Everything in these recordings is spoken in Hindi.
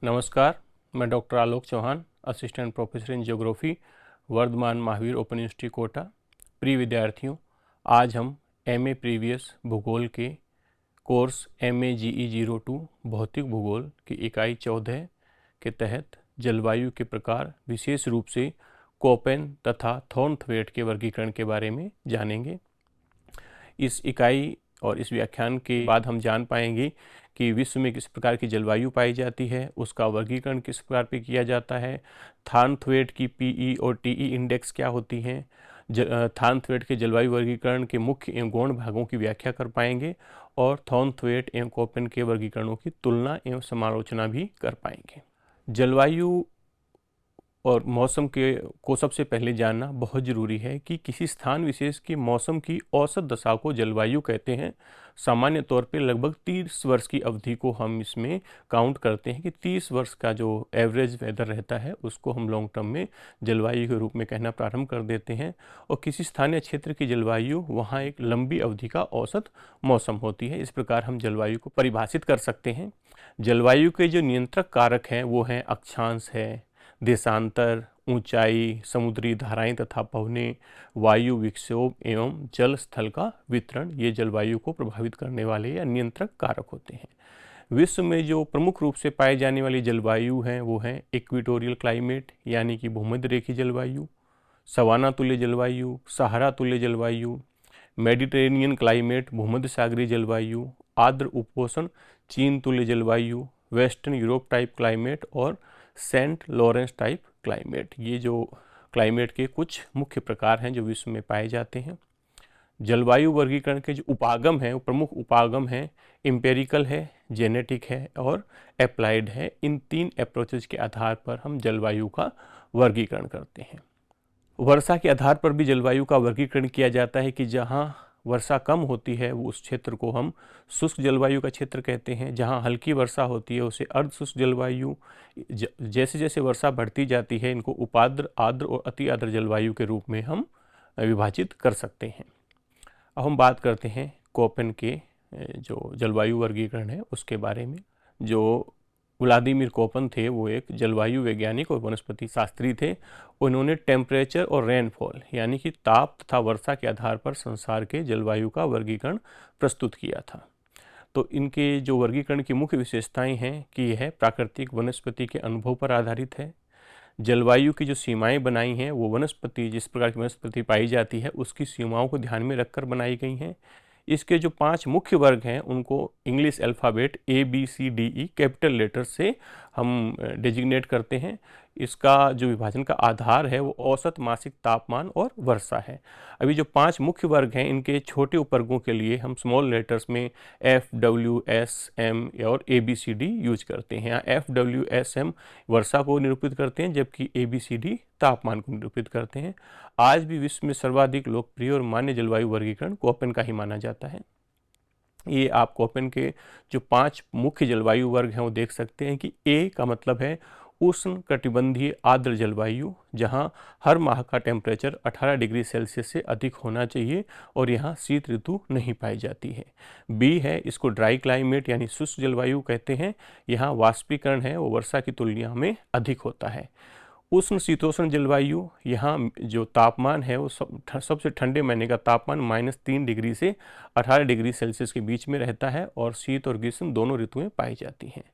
नमस्कार, मैं doctor Alok Chauhan, assistant professor in geography, Vardhman Mahaveer open university Kota. प्रिय विद्यार्थियों, आज हम एमए प्रीवियस भूगोल के कोर्स एमए जीई 02 भौतिक भूगोल की इकाई 14 के तहत जलवायु के प्रकार, विशेष रूप से कोपेन तथा थॉर्नथवेट के वर्गीकरण के बारे में जानेंगे। इस इकाई और इस व्याख्यान के बाद हम जान पाएंगे कि विश्व में किस प्रकार की जलवायु पाई जाती है, उसका वर्गीकरण किस प्रकार पे किया जाता है, थॉर्नथवेट की पीई और टीई इंडेक्स क्या होती हैं, थॉर्नथवेट के जलवायु वर्गीकरण के मुख्य एवं गौण भागों की व्याख्या कर पाएंगे और थॉर्नथवेट एवं कोपेन के वर्गीकरणों की तुलना एवं समालोचना भी कर पाएंगे। जलवायु और मौसम को सबसे पहले जानना बहुत ज़रूरी है कि किसी स्थान विशेष के मौसम की औसत दशा को जलवायु कहते हैं। सामान्य तौर पे लगभग 30 वर्ष की अवधि को हम इसमें काउंट करते हैं कि 30 वर्ष का जो एवरेज वेदर रहता है उसको हम लॉन्ग टर्म में जलवायु के रूप में कहना प्रारंभ कर देते हैं। और किसी स्थानीय क्षेत्र की जलवायु वहाँ एक लंबी अवधि का औसत मौसम होती है। इस प्रकार हम जलवायु को परिभाषित कर सकते हैं। जलवायु के जो नियंत्रक कारक हैं वो हैं अक्षांश है, देशांतर, ऊंचाई, समुद्री धाराएं तथा पवनें, वायु विक्षोभ एवं जल स्थल का वितरण, ये जलवायु को प्रभावित करने वाले या नियंत्रक कारक होते हैं। विश्व में जो प्रमुख रूप से पाए जाने वाली जलवायु हैं वो हैं इक्वेटोरियल क्लाइमेट यानी कि भूमध्य रेखीय जलवायु, सवाना तुल्य जलवायु, सहारा तुल्य जलवायु, मेडिटेरेनियन क्लाइमेट भूमध्य सागरीय जलवायु, आर्द्र उपोष्ण चीन तुल्य जलवायु, वेस्टर्न यूरोप टाइप क्लाइमेट और सेंट लॉरेंस टाइप क्लाइमेट। ये जो क्लाइमेट के कुछ मुख्य प्रकार हैं जो विश्व में पाए जाते हैं। जलवायु वर्गीकरण के जो उपागम हैं वो प्रमुख उपागम हैं, एम्पेरिकल है, जेनेटिक है और अप्लाइड है। इन 3 अप्रोचेज के आधार पर हम जलवायु का वर्गीकरण करते हैं। वर्षा के आधार पर भी जलवायु का वर्गीकरण किया जाता है कि जहाँ वर्षा कम होती है वो उस क्षेत्र को हम शुष्क जलवायु का क्षेत्र कहते हैं। जहाँ हल्की वर्षा होती है उसे अर्ध शुष्क जलवायु। जैसे जैसे वर्षा बढ़ती जाती है इनको उपाद्र, आर्द्र और अति आर्द्र जलवायु के रूप में हम विभाजित कर सकते हैं। अब हम बात करते हैं कोपेन के जो जलवायु वर्गीकरण है उसके बारे में। जो व्लादिमीर कोपेन थे वो एक जलवायु वैज्ञानिक और वनस्पति शास्त्री थे। उन्होंने टेम्परेचर और रेनफॉल यानी कि ताप तथा वर्षा के आधार पर संसार के जलवायु का वर्गीकरण प्रस्तुत किया था। तो इनके जो वर्गीकरण की मुख्य विशेषताएं हैं कि यह प्राकृतिक वनस्पति के अनुभव पर आधारित है। जलवायु की जो सीमाएं बनाई हैं वो वनस्पति, जिस प्रकार की वनस्पति पाई जाती है उसकी सीमाओं को ध्यान में रखकर बनाई गई हैं। इसके जो 5 मुख्य वर्ग हैं उनको English alphabet ABCDE capital letter से हम डेजिग्नेट करते हैं। इसका जो विभाजन का आधार है वो औसत मासिक तापमान और वर्षा है। अभी जो 5 मुख्य वर्ग हैं इनके छोटे उपवर्गों के लिए हम स्मॉल लेटर्स में FWSM और ABCD यूज करते हैं। यहाँ FWSM वर्षा को निरूपित करते हैं जबकि ABCD तापमान को निरूपित करते हैं। आज भी विश्व में सर्वाधिक लोकप्रिय और मान्य जलवायु वर्गीकरण कोपेन का ही माना जाता है। ये आप कोपेन के जो 5 मुख्य जलवायु वर्ग हैं वो देख सकते हैं कि A का मतलब है उष्ण कटिबंधीय आर्द्र जलवायु, जहाँ हर माह का टेम्परेचर 18 डिग्री सेल्सियस से अधिक होना चाहिए और यहाँ शीत ऋतु नहीं पाई जाती है। B है, इसको ड्राई क्लाइमेट यानी शुष्क जलवायु कहते हैं। यहाँ वाष्पीकरण है वो वर्षा की तुलना में अधिक होता है। उष्ण शीतोष्ण जलवायु, यहाँ जो तापमान है वो सबसे ठंडे महीने का तापमान -3 डिग्री से 18 डिग्री सेल्सियस के बीच में रहता है और शीत और ग्रीष्म दोनों ऋतुएं पाई जाती हैं।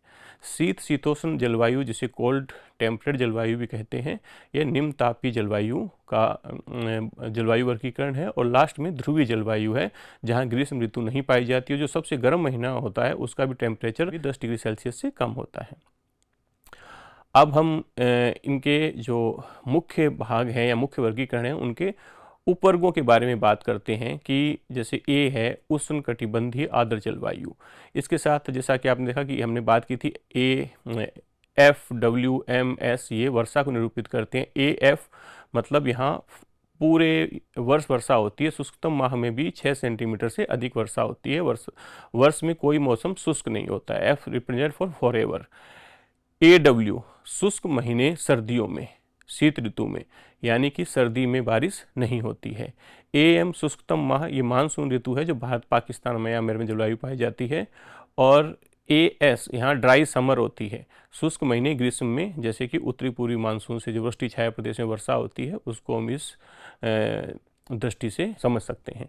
शीत शीतोष्ण जलवायु जिसे कोल्ड टेम्परेट जलवायु भी कहते हैं, यह निम्न तापीय जलवायु का जलवायु वर्गीकरण है। और लास्ट में ध्रुवीय जलवायु है जहाँ ग्रीष्म ऋतु नहीं पाई जाती है। जो सबसे गर्म महीना होता है उसका भी टेम्परेचर भी 10 डिग्री सेल्सियस से कम होता है। अब हम इनके जो मुख्य भाग हैं या मुख्य वर्गीकरण हैं उनके उपवर्गों के बारे में बात करते हैं कि जैसे A है उष्ण कटिबंधीय आर्द्र जलवायु। इसके साथ जैसा कि आपने देखा कि हमने बात की थी FWMS, ये वर्षा को निरूपित करते हैं। AF मतलब यहाँ पूरे वर्ष वर्षा होती है, शुष्कतम माह में भी 6 सेंटीमीटर से अधिक वर्षा होती है। वर्ष में कोई मौसम शुष्क नहीं होता है। F represent for ever. AW शुष्क महीने सर्दियों में, शीत ऋतु में, यानी कि सर्दी में बारिश नहीं होती है। AM शुष्कतम माह, ये मानसून ऋतु है जो भारत, पाकिस्तान, म्यांमार में जलवायु पाई जाती है। और AS यहाँ ड्राई समर होती है, शुष्क महीने ग्रीष्म में, जैसे कि उत्तरी पूर्वी मानसून से जो वृष्टि छाया प्रदेश में वर्षा होती है उसको हम इस दृष्टि से समझ सकते हैं।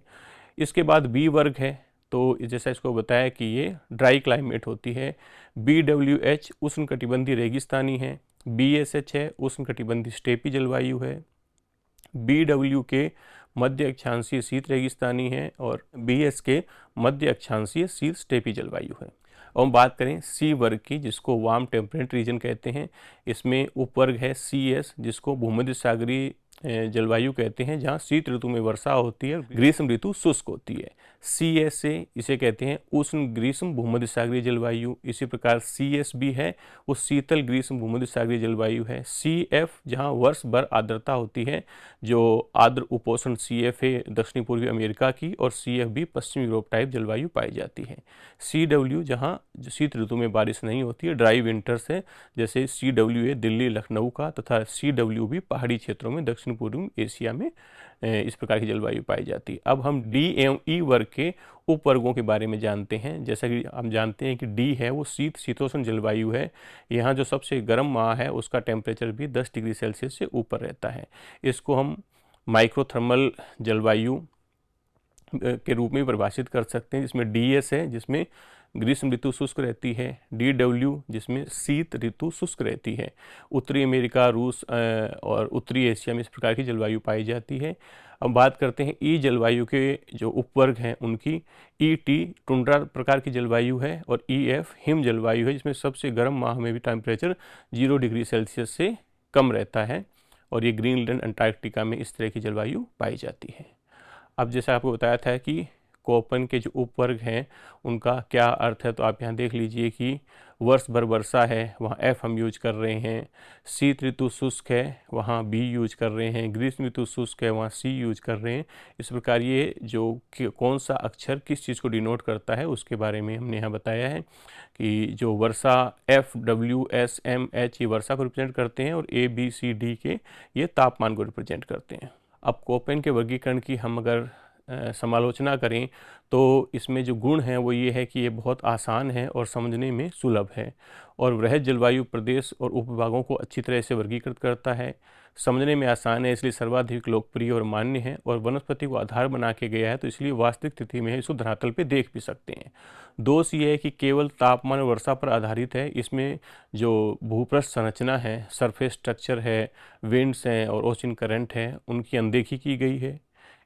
इसके बाद बी वर्ग है, तो जैसा इसको बताया कि ये ड्राई क्लाइमेट होती है। BWH उष्णकटिबंधीय रेगिस्तानी है। BSH है उष्णकटिबंधीय स्टेपी जलवायु है। BWK मध्य अक्षांशीय शीत रेगिस्तानी है और BSK मध्य अक्षांशीय शीत स्टेपी जलवायु है। और हम बात करें सी वर्ग की, जिसको वार्म टेम्परेट रीजन कहते हैं, इसमें उपवर्ग है CS, जिसको भूमध्य सागरीय जलवायु कहते हैं, जहाँ शीत ऋतु में वर्षा होती है, ग्रीष्म ऋतु शुष्क होती है। CSA इसे कहते हैं उष्ण ग्रीष्म भूमध्य सागरीय जलवायु। इसी प्रकार CSB है, वो शीतल ग्रीष्म भूमध्य सागरीय जलवायु है। CF जहाँ वर्ष भर आर्द्रता होती है, जो आर्द्र उपोष्ण CF है दक्षिणी पूर्वी अमेरिका की, और CFB पश्चिम यूरोप टाइप जलवायु पाई जाती है। CW जहाँ शीत ऋतु में बारिश नहीं होती है, ड्राई विंटर्स है, जैसे CWA दिल्ली लखनऊ का, तथा CWB पहाड़ी क्षेत्रों में दक्षिण पूर्वी एशिया में इस प्रकार की जलवायु पाई जाती है। अब हम D एवं E वर्ग के उपवर्गों के बारे में जानते हैं। जैसा कि हम जानते हैं कि D है वो शीतोष्ण जलवायु है। यहाँ जो सबसे गर्म माह है उसका टेम्परेचर भी 10 डिग्री सेल्सियस से ऊपर रहता है। इसको हम माइक्रोथर्मल जलवायु के रूप में परिभाषित कर सकते हैं, जिसमें DS है जिसमें ग्रीष्म ऋतु शुष्क रहती है, DW जिसमें शीत ऋतु शुष्क रहती है। उत्तरी अमेरिका, रूस और उत्तरी एशिया में इस प्रकार की जलवायु पाई जाती है। अब बात करते हैं ई जलवायु के जो उपवर्ग हैं उनकी। ET टुंड्रा प्रकार की जलवायु है और EF हिम जलवायु है, जिसमें सबसे गर्म माह में भी टेम्परेचर 0 डिग्री सेल्सियस से कम रहता है, और ये ग्रीनलैंड अंटार्कटिका में इस तरह की जलवायु पाई जाती है। अब जैसा आपको बताया था कि कोपन के जो उपवर्ग हैं उनका क्या अर्थ है, तो आप यहाँ देख लीजिए कि वर्ष भर वर्षा है, वहाँ F हम यूज कर रहे हैं। शीत ऋतु शुष्क है, वहाँ B यूज कर रहे हैं। ग्रीष्म ऋतु शुष्क है, वहाँ C यूज कर रहे हैं। इस प्रकार ये जो कौन सा अक्षर किस चीज़ को डिनोट करता है उसके बारे में हमने यहाँ बताया है कि जो वर्षा F, W, S, M, H ये वर्षा को रिप्रेजेंट करते हैं, और A, B, C, D के ये तापमान को रिप्रेजेंट करते हैं। अब कोपेन के वर्गीकरण की हम अगर समालोचना करें तो इसमें जो गुण हैं वो ये है कि ये बहुत आसान है और समझने में सुलभ है, और वृहद जलवायु प्रदेश और उपविभागों को अच्छी तरह से वर्गीकृत करता है, समझने में आसान है, इसलिए सर्वाधिक लोकप्रिय और मान्य है, और वनस्पति को आधार बना के गया है, तो इसलिए वास्तविक स्थिति में इसको धरातल पे देख भी सकते हैं। दोष ये है कि केवल तापमान और वर्षा पर आधारित है। इसमें जो भूपृष्ठ संरचना है, सरफेस स्ट्रक्चर है, विंड्स हैं और ओशन करंट है, उनकी अनदेखी की गई है।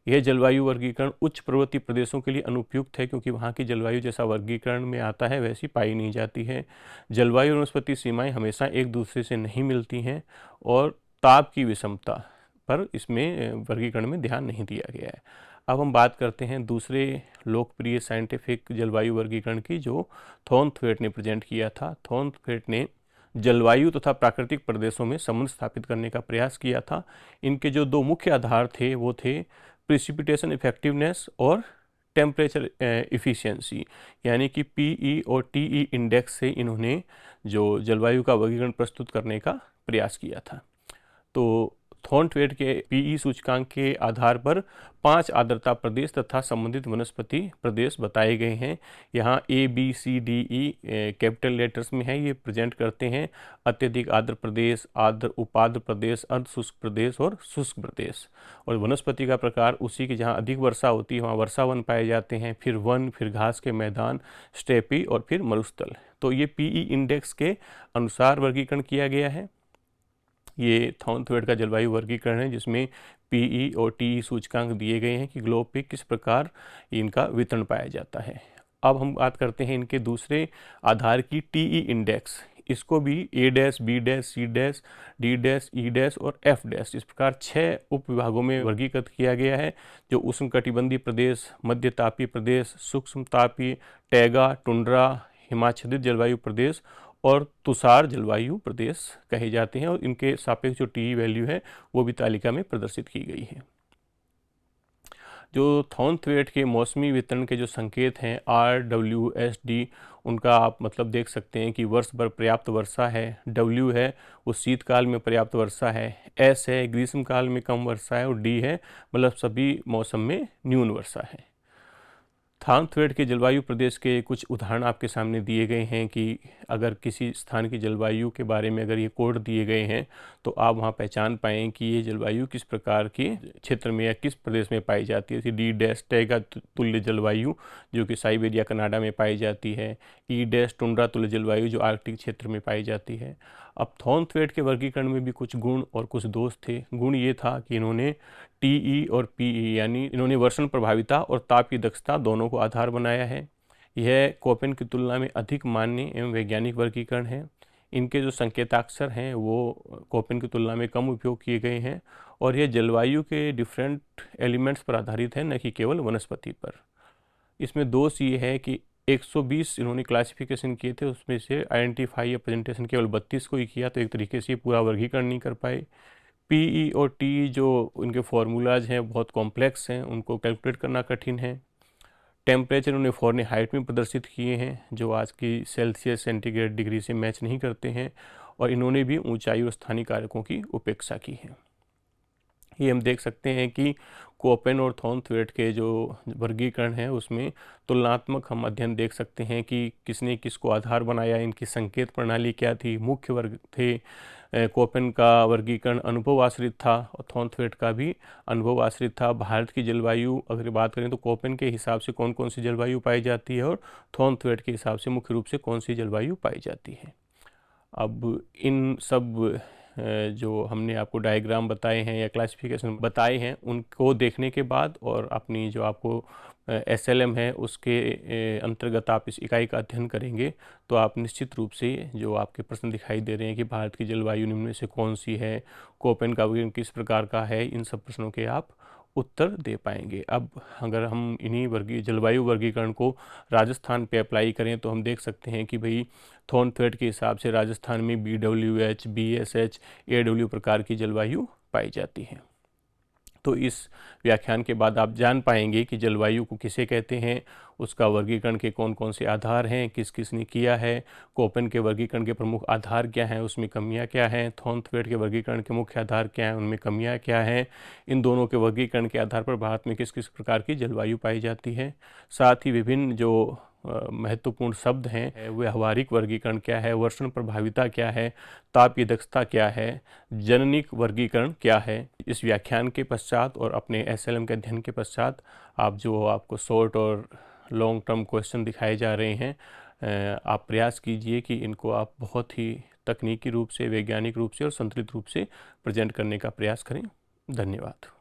यह जलवायु वर्गीकरण उच्च पर्वतीय प्रदेशों के लिए अनुपयुक्त है, क्योंकि वहाँ की जलवायु जैसा वर्गीकरण में आता है वैसी पाई नहीं जाती है। जलवायु और वनस्पति सीमाएं हमेशा एक दूसरे से नहीं मिलती हैं, और ताप की विषमता पर इसमें वर्गीकरण में ध्यान नहीं दिया गया है। अब हम बात करते हैं दूसरे लोकप्रिय साइंटिफिक जलवायु वर्गीकरण की, जो थॉर्नथवेट ने प्रेजेंट किया था। थॉर्नथवेट ने जलवायु तथा प्राकृतिक प्रदेशों में संबंध स्थापित करने का प्रयास किया था। इनके जो दो मुख्य आधार थे वो थे प्रिसिपिटेशन इफेक्टिवनेस और टेम्परेचर इफ़िशियंसी, यानी कि PE और TE इंडेक्स से इन्होंने जो जलवायु का वर्गीकरण प्रस्तुत करने का प्रयास किया था। तो थॉर्नथवेट के PE सूचकांक के आधार पर 5 आर्द्रता प्रदेश तथा संबंधित वनस्पति प्रदेश बताए गए हैं। यहाँ ABCDE कैपिटल लेटर्स में है, ये प्रेजेंट करते हैं अत्यधिक आर्द्र प्रदेश, आर्द्र उपार्द्र प्रदेश, अर्ध शुष्क प्रदेश और शुष्क प्रदेश। और वनस्पति का प्रकार उसी की जहाँ अधिक वर्षा होती है वहाँ वर्षा वन पाए जाते हैं, फिर वन, फिर घास के मैदान, स्टेपी और फिर मरुस्थल। तो ये PE इंडेक्स के अनुसार वर्गीकरण किया गया है। ये थॉर्नथवेट का जलवायु वर्गीकरण है, जिसमें PE और TE सूचकांक दिए गए हैं कि ग्लोब पे किस प्रकार इनका वितरण पाया जाता है। अब हम बात करते हैं इनके दूसरे आधार की, TE इंडेक्स। इसको भी A dash, B dash, C dash, D dash, E dash और F डैश इस प्रकार 6 उप विभागों में वर्गीकृत किया गया है, जो उष्णकटिबंधीय प्रदेश, मध्य तापीय प्रदेश, सूक्ष्म तापीय, टैगा, टुंड्रा, हिमाच्छादित जलवायु प्रदेश और तुषार जलवायु प्रदेश कहे जाते हैं, और इनके सापेक्ष जो TE वैल्यू है वो भी तालिका में प्रदर्शित की गई है। जो थॉर्नथवेट के मौसमी वितरण के जो संकेत हैं RWSD, उनका आप मतलब देख सकते हैं कि वर्ष भर पर्याप्त वर्षा है। W है वो शीतकाल में पर्याप्त वर्षा है। S है ग्रीष्म काल में कम वर्षा है, और D है मतलब सभी मौसम में न्यून वर्षा है। थानथ्वेड के जलवायु प्रदेश के कुछ उदाहरण आपके सामने दिए गए हैं कि अगर किसी स्थान की जलवायु के बारे में अगर ये कोड दिए गए हैं तो आप वहाँ पहचान पाएँ कि ये जलवायु किस प्रकार के क्षेत्र में या किस प्रदेश में पाई जाती है। जैसे डी डैश टैगा तुल्य जलवायु जो कि साइबेरिया कनाडा में पाई जाती है, ई डैश टुंड्रा तुल्य जलवायु जो आर्कटिक क्षेत्र में पाई जाती है। अब थानथ्वेड के वर्गीकरण में भी कुछ गुण और कुछ दोष थे। गुण ये था कि इन्होंने टीई और पीई यानी इन्होंने वर्षण प्रभाविता और ताप की दक्षता दोनों को आधार बनाया है। यह कोपेन की तुलना में अधिक मान्य एवं वैज्ञानिक वर्गीकरण है। इनके जो संकेताक्षर हैं वो कोपेन की तुलना में कम उपयोग किए गए हैं और यह जलवायु के डिफरेंट एलिमेंट्स पर आधारित है, न कि केवल वनस्पति पर। इसमें दोष ये है कि 120 इन्होंने क्लासिफिकेशन किए थे, उसमें से आइडेंटिफाई या प्रेजेंटेशन केवल 32 को ही किया, तो एक तरीके से पूरा वर्गीकरण नहीं कर पाए। पीई और टीई जो उनके फार्मूलाज हैं बहुत कॉम्प्लेक्स हैं, उनको कैलकुलेट करना कठिन है। टेम्परेचर उन्हें फ़ारेनहाइट में प्रदर्शित किए हैं जो आज की सेल्सियस सेंटीग्रेड डिग्री से मैच नहीं करते हैं, और इन्होंने भी ऊंचाई और स्थानीय कारकों की उपेक्षा की है। ये हम देख सकते हैं कि कोपेन और थानथ्वेड के जो वर्गीकरण है उसमें तुलनात्मक हम अध्ययन देख सकते हैं कि किसने किसको आधार बनाया, इनकी संकेत प्रणाली क्या थी। मुख्य वर्ग थे, कोपेन का वर्गीकरण अनुभव आश्रित था और थानथ्वेड का भी अनुभव आश्रित था। भारत की जलवायु अगर बात करें तो कोपेन के हिसाब से कौन कौन सी जलवायु पाई जाती है और थानथ्वेड के हिसाब से मुख्य रूप से कौन सी जलवायु पाई जाती है। अब इन सब जो हमने आपको डायग्राम बताए हैं या क्लासिफिकेशन बताए हैं उनको देखने के बाद और अपनी जो आपको एसएलएम है उसके अंतर्गत आप इस इकाई का अध्ययन करेंगे तो आप निश्चित रूप से जो आपके प्रश्न दिखाई दे रहे हैं कि भारत की जलवायु निम्न में से कौन सी है, कोपेन का वर्गीकरण किस प्रकार का है, इन सब प्रश्नों के आप उत्तर दे पाएंगे। अब अगर हम इन्हीं जलवायु वर्गीकरण को राजस्थान पे अप्लाई करें तो हम देख सकते हैं कि भाई थानथ्वेड के हिसाब से राजस्थान में BWH, BSH, AW प्रकार की जलवायु पाई जाती है। तो इस व्याख्यान के बाद आप जान पाएंगे कि जलवायु को किसे कहते हैं, उसका वर्गीकरण के कौन कौन से आधार हैं, किस किस ने किया है, कोपेन के वर्गीकरण के प्रमुख आधार क्या हैं, उसमें कमियां क्या हैं, थानथ्वेड के वर्गीकरण के मुख्य आधार क्या हैं, उनमें कमियां क्या हैं, इन दोनों के वर्गीकरण के आधार पर भारत में किस किस प्रकार की जलवायु पाई जाती है। साथ ही विभिन्न जो महत्वपूर्ण शब्द हैं व्यवहारिक वर्गीकरण क्या है, वर्षण प्रभाविता क्या है, ताप की दक्षता क्या है, जननिक वर्गीकरण क्या है। इस व्याख्यान के पश्चात और अपने एसएलएम के अध्ययन के पश्चात आप जो आपको शॉर्ट और लॉन्ग टर्म क्वेश्चन दिखाए जा रहे हैं, आप प्रयास कीजिए कि इनको आप बहुत ही तकनीकी रूप से, वैज्ञानिक रूप से और संतुलित रूप से प्रेजेंट करने का प्रयास करें। धन्यवाद।